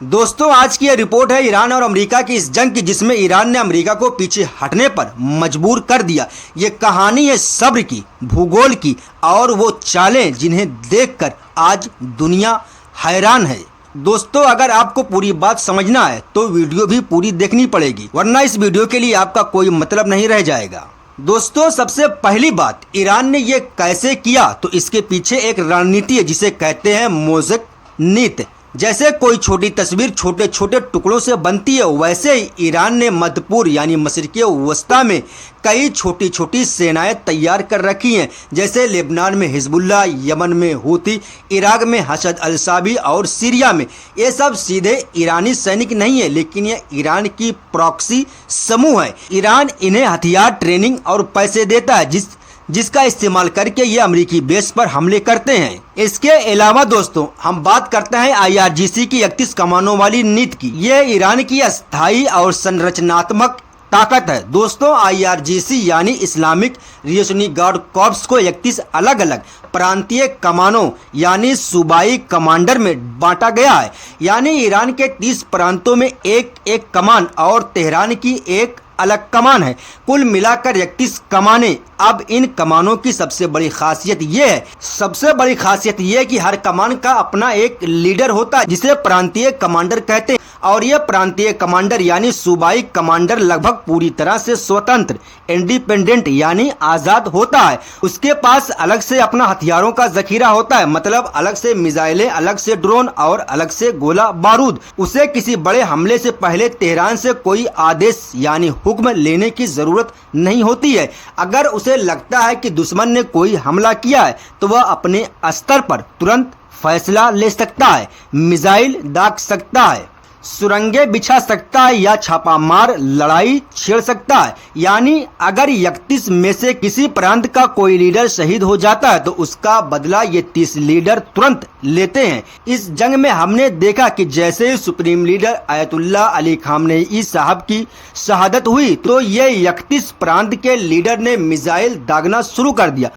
दोस्तों आज की यह रिपोर्ट है ईरान और अमेरिका की इस जंग की, जिसमें ईरान ने अमेरिका को पीछे हटने पर मजबूर कर दिया। ये कहानी है सब्र की, भूगोल की और वो चालें जिन्हें देखकर आज दुनिया हैरान है। दोस्तों अगर आपको पूरी बात समझना है तो वीडियो भी पूरी देखनी पड़ेगी, वरना इस वीडियो के लिए आपका कोई मतलब नहीं रह जाएगा। दोस्तों सबसे पहली बात, ईरान ने ये कैसे किया, तो इसके पीछे एक रणनीति है जिसे कहते हैं मोज़ेक नीति। जैसे कोई छोटी तस्वीर छोटे छोटे टुकड़ों से बनती है, वैसे ही ईरान ने मध्य पूर्व यानी मशरिक़ी वस्ता में कई छोटी छोटी सेनाएं तैयार कर रखी हैं। जैसे लेबनान में हिजबुल्लाह, यमन में हूती, इराक में हशद अल-शाबी और सीरिया में। ये सब सीधे ईरानी सैनिक नहीं है, लेकिन ये ईरान की प्रॉक्सी समूह है। ईरान इन्हें हथियार, ट्रेनिंग और पैसे देता है, जिसका इस्तेमाल करके ये अमेरिकी बेस पर हमले करते हैं। इसके अलावा दोस्तों हम बात करते हैं IRGC की 31 कमानों वाली नीति की। ये ईरान की अस्थायी और संरचनात्मक ताकत है। दोस्तों IRGC यानी इस्लामिक रिवोल्यूशनरी गार्ड कॉर्प्स को 31 अलग अलग प्रांतीय कमानों यानी सूबाई कमांडर में बांटा गया है। यानी ईरान के 30 प्रांतों में एक एक कमान और तेहरान की एक अलग कमान है। कुल मिलाकर 31 कमानें। अब इन कमानों की सबसे बड़ी खासियत ये है कि हर कमान का अपना एक लीडर होता है, जिसे प्रांतीय कमांडर कहते हैं। और ये प्रांतीय कमांडर यानी सूबाई कमांडर लगभग पूरी तरह से स्वतंत्र, इंडिपेंडेंट यानी आजाद होता है। उसके पास अलग से अपना हथियारों का जखीरा होता है, मतलब अलग से मिसाइलें, अलग से ड्रोन और अलग से गोला बारूद। उसे किसी बड़े हमले से पहले तेहरान से कोई आदेश यानी हुक्म लेने की जरूरत नहीं होती है। अगर उसे लगता है कि दुश्मन ने कोई हमला किया है तो वह अपने स्तर पर तुरंत फैसला ले सकता है, मिसाइल दाग सकता है, सुरंगें बिछा सकता है या छापामार लड़ाई छेड़ सकता है। यानी अगर 31 में से किसी प्रांत का कोई लीडर शहीद हो जाता है तो उसका बदला ये 30 लीडर तुरंत लेते हैं। इस जंग में हमने देखा कि जैसे ही supreme leader Ayatollah Ali Khamenei साहब की शहादत हुई तो ये 31 प्रांत के लीडर ने मिसाइल दागना शुरू कर दिया।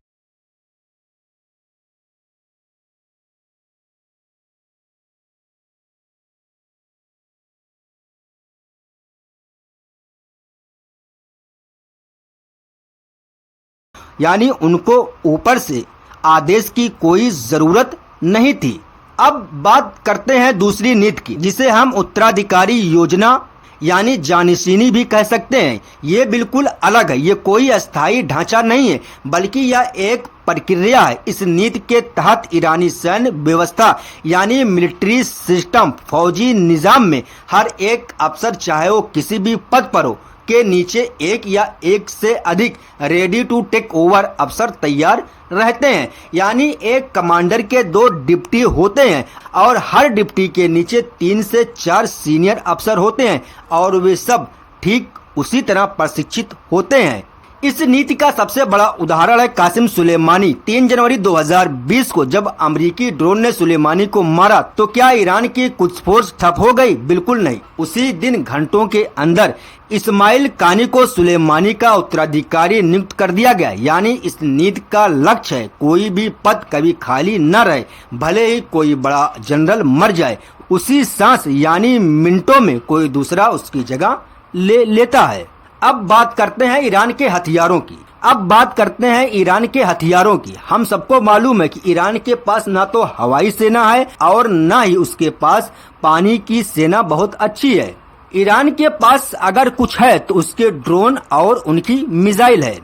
यानी उनको ऊपर से आदेश की कोई जरूरत नहीं थी। अब बात करते हैं दूसरी नीति की, जिसे हम उत्तराधिकारी योजना यानी जानिशीनी भी कह सकते हैं। ये बिल्कुल अलग है, ये कोई अस्थायी ढांचा नहीं है, बल्कि यह एक प्रक्रिया है। इस नीति के तहत ईरानी सैन्य व्यवस्था यानी मिलिट्री सिस्टम, फौजी निजाम में हर एक अफसर, चाहे वो किसी भी पद पर हो, के नीचे एक या एक से अधिक रेडी टू टेक ओवर अफसर तैयार रहते हैं। यानी एक कमांडर के 2 डिप्टी होते हैं और हर डिप्टी के नीचे 3 से 4 सीनियर अफसर होते हैं और वे सब ठीक उसी तरह प्रशिक्षित होते हैं। इस नीति का सबसे बड़ा उदाहरण है कासिम सुलेमानी। 3 जनवरी 2020 को जब अमेरिकी ड्रोन ने सुलेमानी को मारा तो क्या ईरान की कुछ फोर्स ठप हो गई? बिल्कुल नहीं। उसी दिन घंटों के अंदर इस्माइल कानी को सुलेमानी का उत्तराधिकारी नियुक्त कर दिया गया। यानी इस नीति का लक्ष्य है कोई भी पद कभी खाली न रहे, भले ही कोई बड़ा जनरल मर जाए, उसी सांस यानी मिनटों में कोई दूसरा उसकी जगह ले लेता है। अब बात करते हैं ईरान के हथियारों की। हम सबको मालूम है कि ईरान के पास ना तो हवाई सेना है और ना ही उसके पास पानी की सेना बहुत अच्छी है। ईरान के पास अगर कुछ है तो उसके ड्रोन और उनकी मिसाइल है।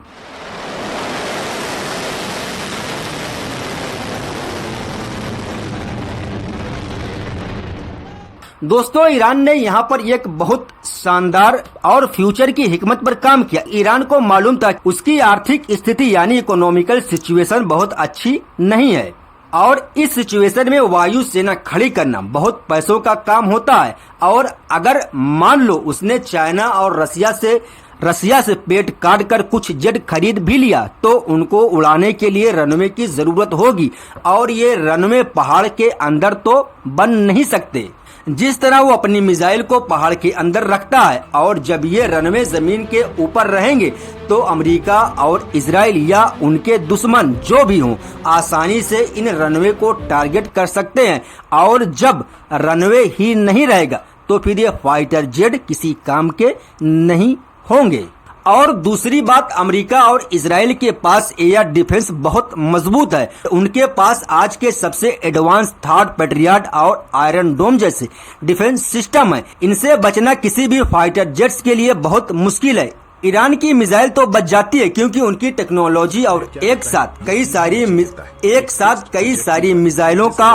दोस्तों ईरान ने यहाँ पर एक बहुत शानदार और फ्यूचर की हिकमत पर काम किया। ईरान को मालूम था उसकी आर्थिक स्थिति यानी इकोनॉमिकल सिचुएशन बहुत अच्छी नहीं है और इस सिचुएशन में वायु सेना खड़ी करना बहुत पैसों का काम होता है। और अगर मान लो उसने चाइना और रसिया से पेट काट कर कुछ जेट खरीद भी लिया तो उनको उड़ाने के लिए रनवे की जरूरत होगी और ये रनवे पहाड़ के अंदर तो बन नहीं सकते। जिस तरह वो अपनी मिसाइल को पहाड़ के अंदर रखता है और जब ये रनवे जमीन के ऊपर रहेंगे तो अमेरिका और इजराइल या उनके दुश्मन जो भी हों आसानी से इन रनवे को टारगेट कर सकते हैं। और जब रनवे ही नहीं रहेगा तो फिर ये फाइटर जेट किसी काम के नहीं होंगे। और दूसरी बात, अमेरिका और इजराइल के पास एयर डिफेंस बहुत मजबूत है। उनके पास आज के सबसे एडवांस थर्ड पैट्रियट और आयरन डोम जैसे डिफेंस सिस्टम है। इनसे बचना किसी भी फाइटर जेट्स के लिए बहुत मुश्किल है। ईरान की मिसाइल तो बच जाती है क्योंकि उनकी टेक्नोलॉजी और एक साथ कई सारी मिसाइलों का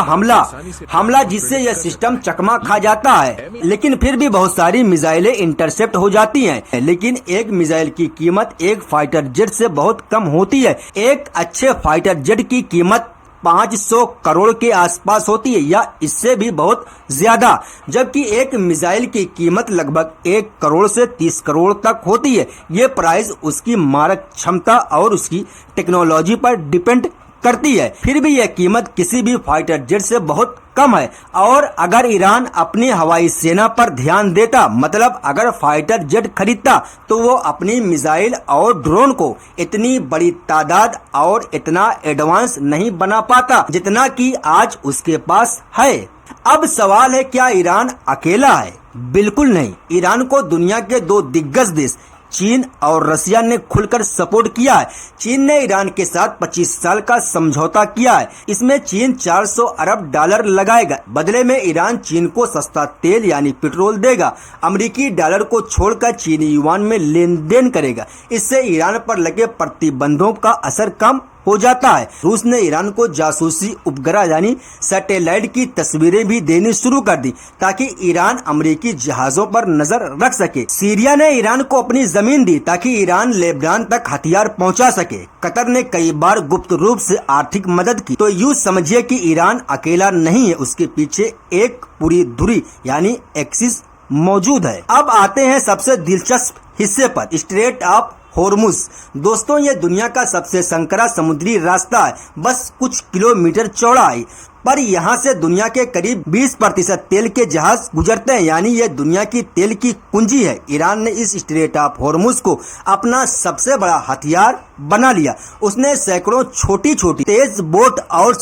हमला जिससे यह सिस्टम चकमा खा जाता है। लेकिन फिर भी बहुत सारी मिसाइलें इंटरसेप्ट हो जाती हैं। लेकिन एक मिसाइल की कीमत एक फाइटर जेट से बहुत कम होती है। एक अच्छे फाइटर जेट की कीमत 500 करोड़ के आसपास होती है या इससे भी बहुत ज्यादा, जबकि एक मिसाइल की कीमत लगभग 1 करोड़ से 30 करोड़ तक होती है। ये प्राइस उसकी मारक क्षमता और उसकी टेक्नोलॉजी पर डिपेंड करती है। फिर भी यह कीमत किसी भी फाइटर जेट से बहुत कम है। और अगर ईरान अपनी हवाई सेना पर ध्यान देता, मतलब अगर फाइटर जेट खरीदता, तो वो अपनी मिसाइल और ड्रोन को इतनी बड़ी तादाद और इतना एडवांस नहीं बना पाता जितना कि आज उसके पास है। अब सवाल है, क्या ईरान अकेला है? बिल्कुल नहीं। ईरान को दुनिया के 2 दिग्गज देश चीन और रशिया ने खुलकर सपोर्ट किया है। चीन ने ईरान के साथ 25 साल का समझौता किया है। इसमें चीन 400 अरब डॉलर लगाएगा। बदले में ईरान चीन को सस्ता तेल यानी पेट्रोल देगा। अमेरिकी डॉलर को छोड़कर चीनी युआन में लेन देन करेगा। इससे ईरान पर लगे प्रतिबंधों का असर कम हो जाता है। रूस ने ईरान को जासूसी उपग्रह यानी सैटेलाइट की तस्वीरें भी देनी शुरू कर दी ताकि ईरान अमेरिकी जहाजों पर नजर रख सके। सीरिया ने ईरान को अपनी जमीन दी ताकि ईरान लेबनान तक हथियार पहुंचा सके। कतर ने कई बार गुप्त रूप से आर्थिक मदद की। तो यूं समझिए कि ईरान अकेला नहीं है, उसके पीछे एक पूरी धुरी यानी एक्सिस मौजूद है। अब आते हैं सबसे दिलचस्प हिस्से पर, स्ट्रेट ऑफ होर्मुज। दोस्तों, ये दुनिया का सबसे संकरा समुद्री रास्ता है, बस कुछ किलोमीटर चौड़ा है, पर यहाँ से दुनिया के करीब 20% तेल के जहाज गुजरते हैं, यानी ये दुनिया की तेल की कुंजी है। ईरान ने इस स्ट्रेट ऑफ होर्मुज को अपना सबसे बड़ा हथियार बना लिया। उसने सैकड़ों छोटी छोटी तेज बोट और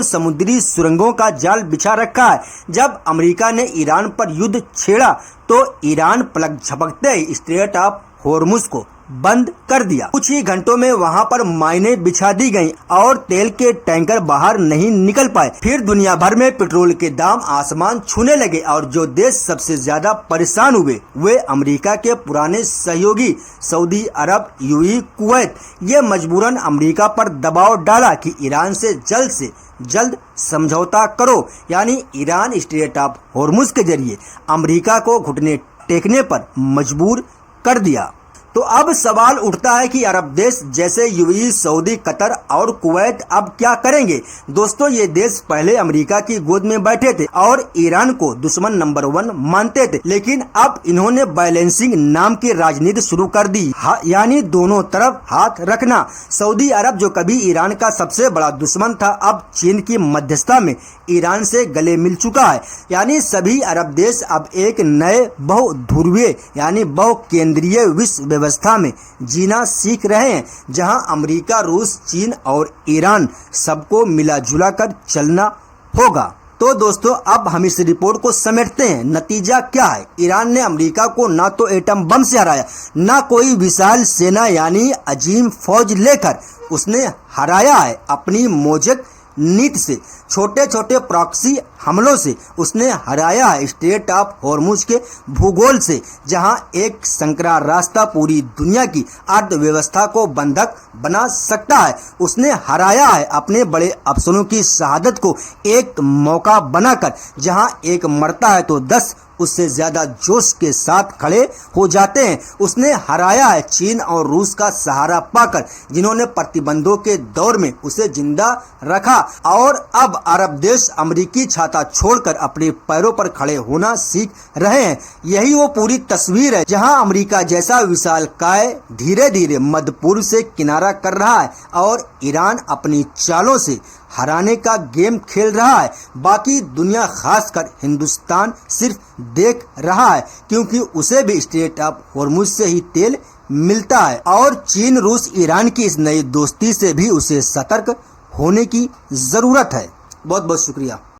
समुद्री सुरंगों का जाल बिछा रखा है। जब अमेरिका ने ईरान पर युद्ध छेड़ा तो ईरान पलक झपकते ही स्ट्रेट ऑफ होर्मुज को बंद कर दिया। कुछ ही घंटों में वहां पर माइनें बिछा दी गईं और तेल के टैंकर बाहर नहीं निकल पाए। फिर दुनिया भर में पेट्रोल के दाम आसमान छूने लगे और जो देश सबसे ज्यादा परेशान हुए वे अमेरिका के पुराने सहयोगी सऊदी अरब, यूएई, कुवैत। ये मजबूरन अमेरिका पर दबाव डाला कि ईरान से जल्द समझौता करो, यानी ईरान स्ट्रेट ऑफ होर्मुज के जरिए अमेरिका को घुटने टेकने पर मजबूर कर दिया। तो अब सवाल उठता है कि अरब देश जैसे यूएई, सऊदी, कतर और कुवैत अब क्या करेंगे? दोस्तों, ये देश पहले अमेरिका की गोद में बैठे थे और ईरान को दुश्मन नंबर 1 मानते थे, लेकिन अब इन्होंने बैलेंसिंग नाम की राजनीति शुरू कर दी, यानी दोनों तरफ हाथ रखना। सऊदी अरब जो कभी ईरान का सबसे बड़ा दुश्मन था, अब चीन की मध्यस्थता में ईरान से गले मिल चुका है। यानी सभी अरब देश अब एक नए बहुध्रुवीय यानी बहुकेंद्रीय विश्व व्यवस्था में जीना सीख रहे हैं, जहां अमेरिका, रूस, चीन और ईरान सबको मिला जुला कर चलना होगा। तो दोस्तों, अब हम इस रिपोर्ट को समेटते हैं। नतीजा क्या है? ईरान ने अमेरिका को ना तो एटम बम से हराया, ना कोई विशाल सेना यानी अजीम फौज लेकर उसने हराया है अपनी मौजक नीति से, छोटे छोटे प्रॉक्सी हमलों से उसने हराया है। स्ट्रेट ऑफ होर्मुज के भूगोल से, जहां एक संकरा रास्ता पूरी दुनिया की अर्थव्यवस्था को बंधक बना सकता है, उसने हराया है। अपने बड़े अफसरों की शहादत को एक मौका बनाकर, जहां एक मरता है तो 10 उससे ज्यादा जोश के साथ खड़े हो जाते हैं। उसने हराया है चीन और रूस का सहारा पाकर, जिन्होंने प्रतिबंधों के दौर में उसे जिंदा रखा। और अब अरब देश अमेरिकी छात्र अंदाता छोड़कर अपने पैरों पर खड़े होना सीख रहे हैं। यही वो पूरी तस्वीर है जहां अमेरिका जैसा विशालकाय धीरे धीरे मध्य पूर्व से किनारा कर रहा है और ईरान अपनी चालों से हराने का गेम खेल रहा है। बाकी दुनिया खासकर हिंदुस्तान सिर्फ देख रहा है, क्योंकि उसे भी स्ट्रेट ऑफ हॉर्मुज से ही तेल मिलता है और चीन रूस ईरान की इस नई दोस्ती से भी उसे सतर्क होने की जरूरत है। बहुत बहुत शुक्रिया।